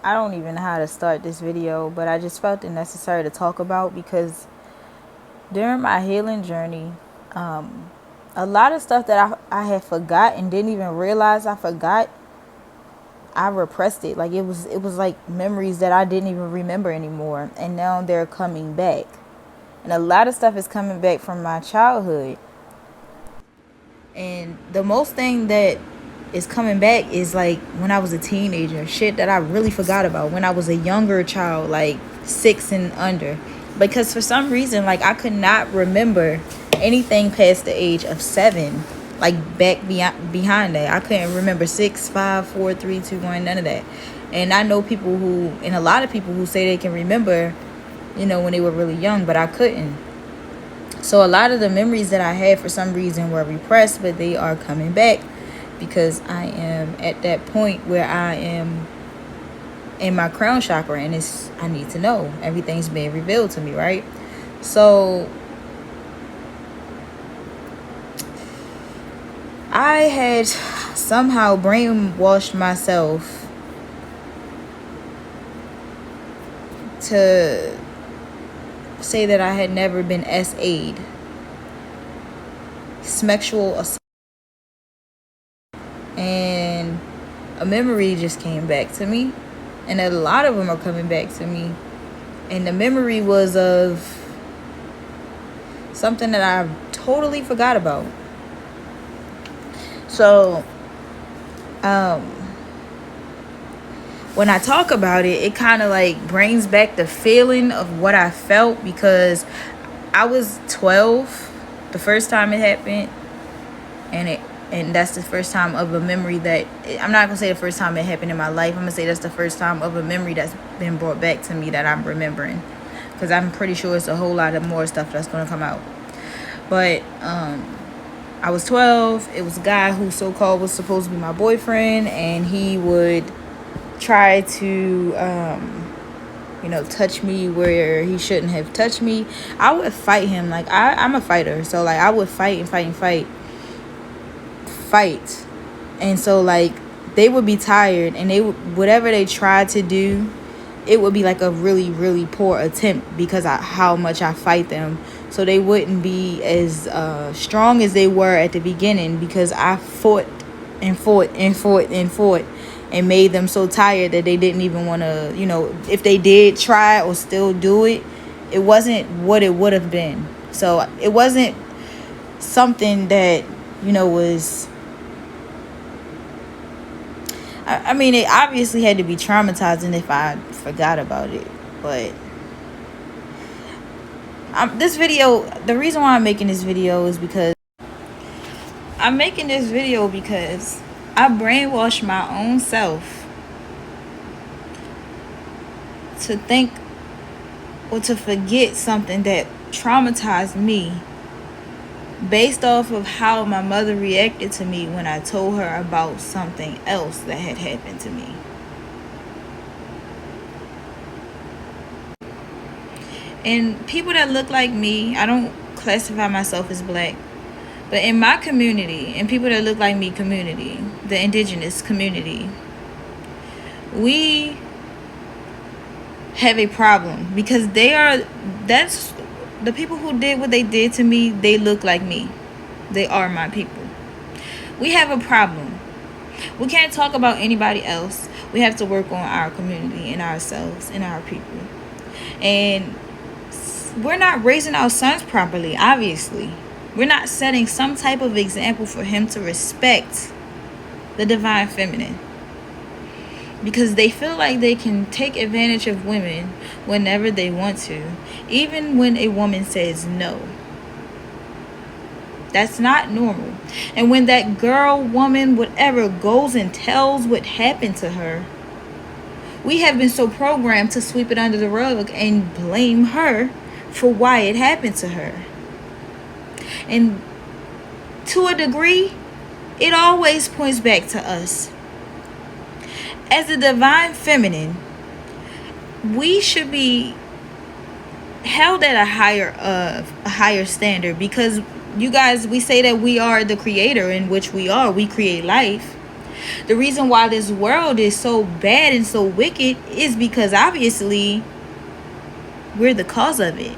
I don't even know how to start this video, but I just felt it necessary to talk about because during my healing journey, a lot of stuff that I had forgot and didn't even realize I forgot, I repressed it. Like it was like memories that I didn't even remember anymore, and now they're coming back. And a lot of stuff is coming back from my childhood. And the most thing that is coming back is like when I was a teenager, shit that I really forgot about when I was a younger child, like 6 and under. Because for some reason, like I could not remember anything past the age of 7. Like back behind that, I couldn't remember 6, 5, 4, 3, 2, 1, none of that. And I know people who, and a lot of people who say they can remember, when they were really young, but I couldn't. So a lot of the memories that I had for some reason were repressed, but they are coming back because I am at that point where I am in my crown chakra, and I need to know. Everything's being revealed to me, right? So I had somehow brainwashed myself to say that I had never been SA'd. Sexual assault. And a memory just came back to me. And a lot of them are coming back to me. And the memory was of something that I totally forgot about. So, when I talk about it, it kind of like brings back the feeling of what I felt, because I was 12 the first time it happened, and that's the first time of a memory that, I'm not gonna say the first time it happened in my life. I'm gonna say that's the first time of a memory that's been brought back to me that I'm remembering, because I'm pretty sure it's a whole lot of more stuff that's gonna come out. But I was 12. It was a guy who so-called was supposed to be my boyfriend, and he would try to touch me where he shouldn't have touched me. I would fight him. Like I'm a fighter, so like I would fight and fight. And so like they would be tired, and whatever they tried to do, it would be like a really, really poor attempt because how much I fight them. So they wouldn't be as strong as they were at the beginning, because I fought and made them so tired that they didn't even want to, if they did try or still do it, it wasn't what it would have been. So it wasn't something that, was, I mean, it obviously had to be traumatizing if I forgot about it. But this video, the reason why I'm making this video is because I brainwashed my own self to think or to forget something that traumatized me, based off of how my mother reacted to me when I told her about something else that had happened to me. And people that look like me, I don't classify myself as black, but in my community, and people that look like me community, the indigenous community, we have a problem, because that's the people who did what they did to me. They look like me. They are my people. We have a problem. We can't talk about anybody else. We have to work on our community and ourselves and our people. And we're not raising our sons properly, obviously. We're not setting some type of example for him to respect the divine feminine, because they feel like they can take advantage of women whenever they want to, even when a woman says no. That's not normal. And when that girl, woman, whatever, goes and tells what happened to her, we have been so programmed to sweep it under the rug and blame her for why it happened to her. And to a degree, it always points back to us. As a divine feminine, we should be held at a higher standard, because you guys, we say that we are the creator, in which we create life. The reason why this world is so bad and so wicked is because obviously we're the cause of it.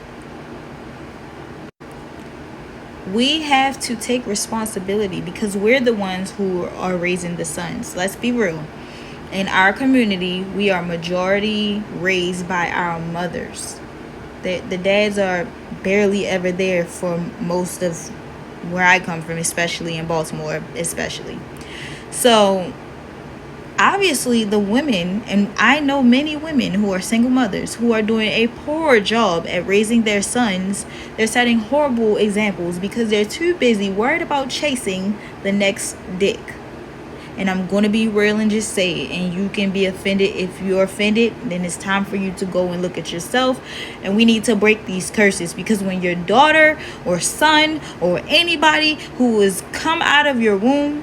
We have to take responsibility because we're the ones who are raising the sons. Let's be real. In our community, we are majority raised by our mothers. The dads are barely ever there for most of where I come from, especially in Baltimore, especially. So obviously the women, and I know many women who are single mothers who are doing a poor job at raising their sons. They're setting horrible examples because they're too busy worried about chasing the next dick. And I'm going to be real and just say it, and you can be offended. If you're offended, then it's time for you to go and look at yourself. And we need to break these curses, because when your daughter or son or anybody who has come out of your womb,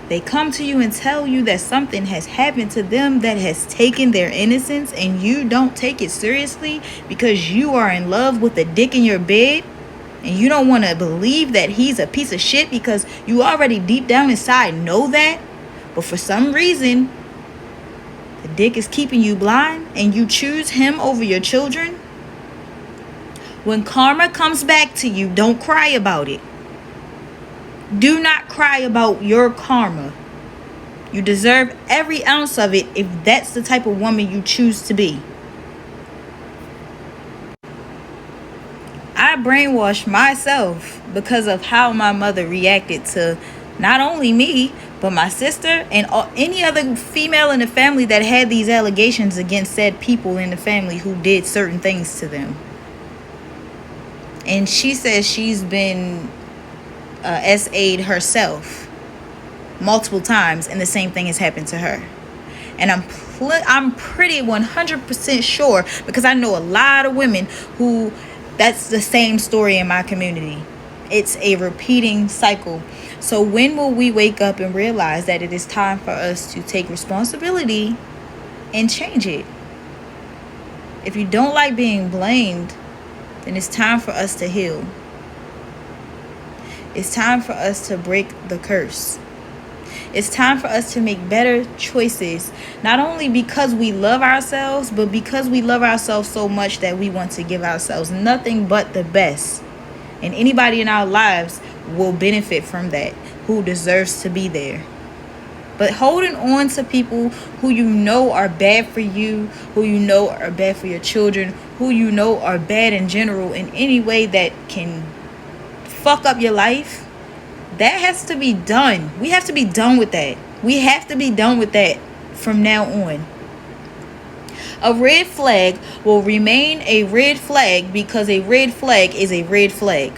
they come to you and tell you that something has happened to them that has taken their innocence, and you don't take it seriously because you are in love with the dick in your bed, and you don't want to believe that he's a piece of shit because you already deep down inside know that. But for some reason, the dick is keeping you blind and you choose him over your children. When karma comes back to you, don't cry about it. Do not cry about your karma. You deserve every ounce of it if that's the type of woman you choose to be. I brainwashed myself because of how my mother reacted to not only me, but my sister and any other female in the family that had these allegations against said people in the family who did certain things to them. And she says she's been SA'd herself multiple times, and the same thing has happened to her. And I'm pretty 100% sure, because I know a lot of women who that's the same story in my community. It's a repeating cycle. So when will we wake up and realize that it is time for us to take responsibility and change it? If you don't like being blamed, then it's time for us to heal. It's time for us to break the curse. It's time for us to make better choices, not only because we love ourselves, but because we love ourselves so much that we want to give ourselves nothing but the best. And anybody in our lives will benefit from that, who deserves to be there. But holding on to people who you know are bad for you, who you know are bad for your children, who you know are bad in general in any way that can fuck up your life, that has to be done. We have to be done with that. We have to be done with that from now on. A red flag will remain a red flag because a red flag is a red flag.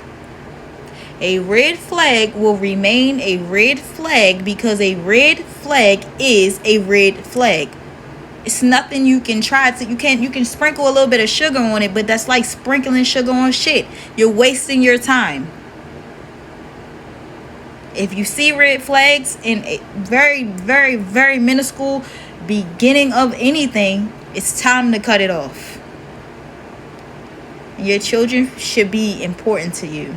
A red flag will remain a red flag because a red flag is a red flag. It's nothing you can try to, you can sprinkle a little bit of sugar on it, but that's like sprinkling sugar on shit. You're wasting your time. If you see red flags in a very, very, very minuscule beginning of anything, it's time to cut it off. Your children should be important to you.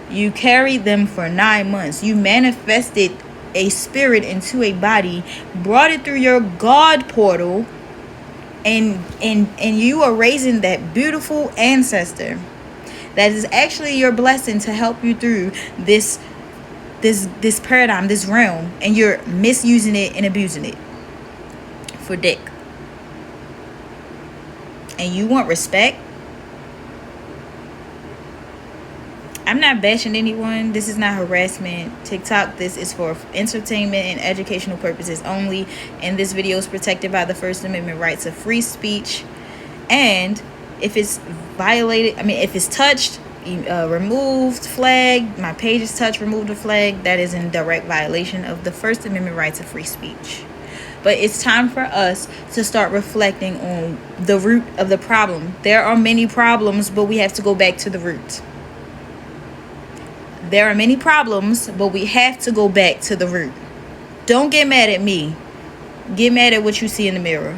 You carried them for 9 months. You manifested a spirit into a body, brought it through your God portal, and you are raising that beautiful ancestor that is actually your blessing to help you through this paradigm, this realm, and you're misusing it and abusing it for dick. And you want respect? I'm not bashing anyone. This is not harassment. TikTok, this is for entertainment and educational purposes only. And this video is protected by the First Amendment rights of free speech. And if it's violated, if it's touched, removed, flagged, my page is touched, removed, or flagged, that is in direct violation of the First Amendment rights of free speech. But it's time for us to start reflecting on the root of the problem. There are many problems, but we have to go back to the root. There are many problems, but we have to go back to the root. Don't get mad at me. Get mad at what you see in the mirror.